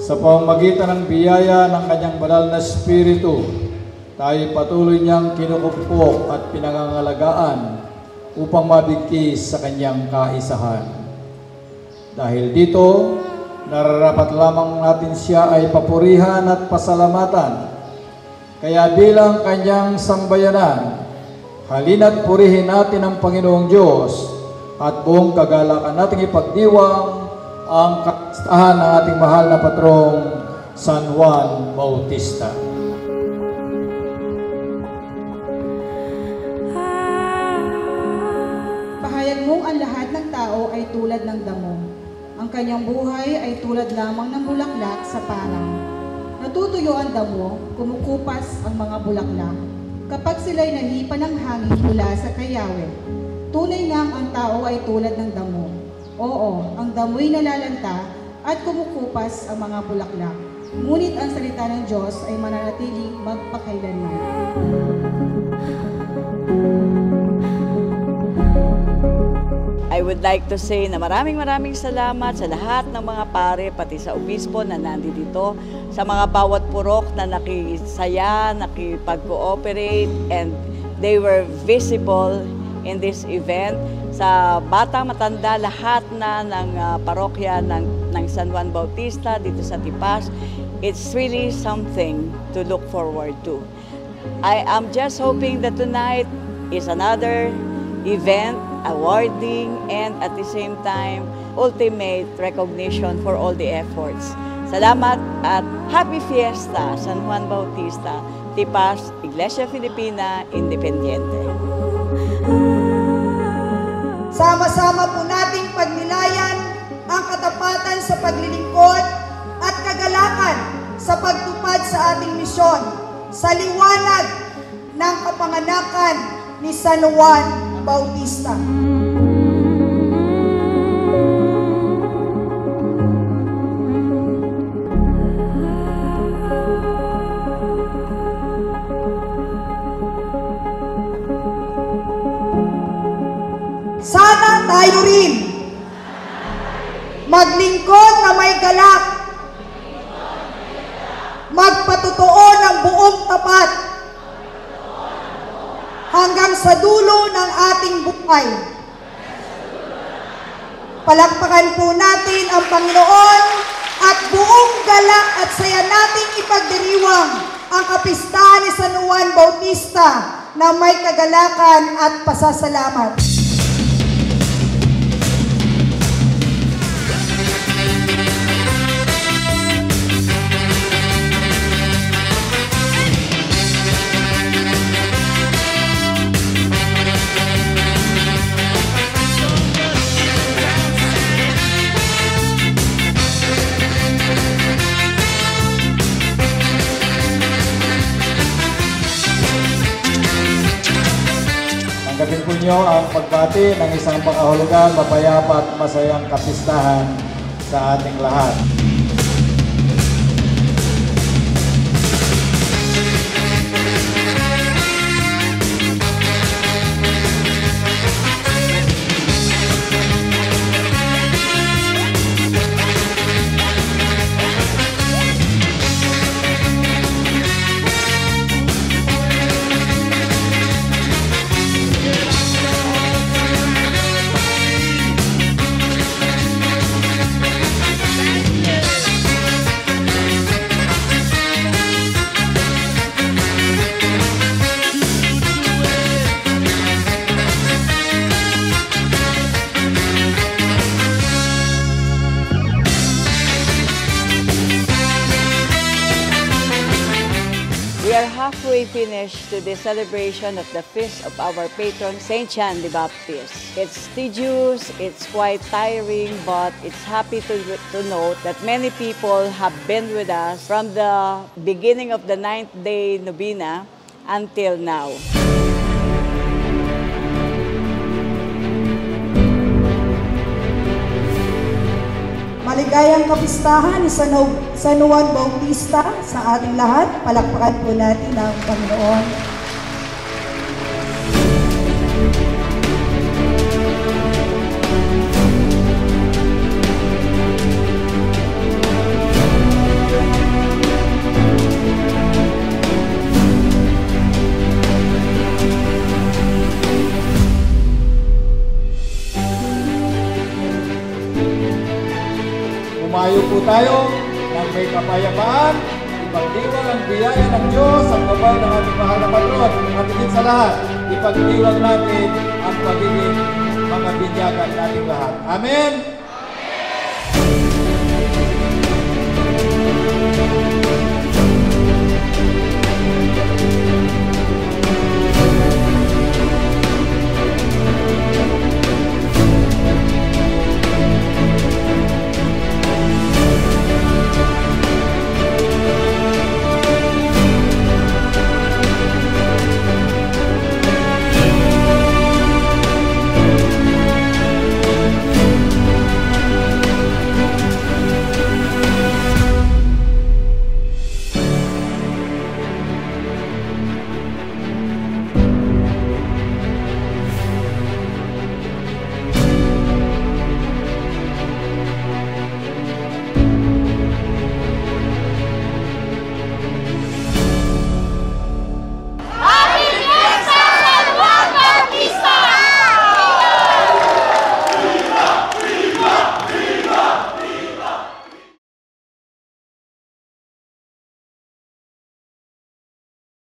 Sa pamamagitan ng biyaya ng kanyang banal na Espiritu, tayo patuloy niyang kinukupok at pinangangalagaan upang mabigkis sa kanyang kaisahan. Dahil dito, nararapat lamang natin siya ay papurihan at pasalamatan. Kaya bilang kanyang sambayanan, halina't purihin natin ang Panginoong Diyos at buong kagalakan nating ipagdiwang ang kapistahan ng ating mahal na patrong San Juan Bautista. Pahayag mong ang lahat ng tao ay tulad ng damo. Ang kanyang buhay ay tulad lamang ng bulaklak sa parang. Natutuyo ang damo, kumukupas ang mga bulaklak. Kapag sila'y nahipa ng hangin mula sa kayawin, tunay ngang ang tao ay tulad ng damo. Oo, ang damo'y nalalanta at kumukupas ang mga bulaklak. Ngunit ang salita ng Diyos ay mananatiling magpakailanman. I would like to say na maraming salamat sa lahat ng mga pare, pati sa obispo na nandito, sa mga bawat purok na nakisaya, nakipag-cooperate, and they were visible in this event. Sa bata, matanda, lahat na ng parokya ng San Juan Bautista dito sa Tipas, it's really something to look forward to. I am just hoping that tonight is another event, awarding, and at the same time, ultimate recognition for all the efforts. Salamat at Happy Fiesta, San Juan Bautista, Tipas, Iglesia Filipina, Independiente. Sama-sama po nating pagnilayan ang katapatan sa paglilingkod at kagalakan sa pagtupad sa ating misyon sa liwanag ng kapanganakan ni San Juan Bautista. Sana tayo rin maglingkod na may galak, magpatotoo ng buong tapat hanggang sa dulo ng ating buhay. Palakpakan po natin ang Panginoon at buong galak at saya nating ipagdiriwang ang kapistahan ni San Juan Bautista na may kagalakan at pasasalamat. Tanggapin po niyo ang pagbati ng isang makahulugan, mapayapa at masayang kapistahan sa ating lahat. We are halfway finished to the celebration of the feast of our patron, Saint John the Baptist. It's tedious, it's quite tiring, but it's happy to note that many people have been with us from the beginning of the 9th day novena until now. Maligayang kapistahan ni San Juan Bautista sa ating lahat. Palakpakan po natin ang Panginoon. Tumayo po tayo ng may kapayapaan, ipagdiwang ang biyaya ng Diyos ang gabay ng ating mahal na patron. At higit sa lahat, ipagdiwang natin ang pagiging mga binyagan nating lahat. Amen!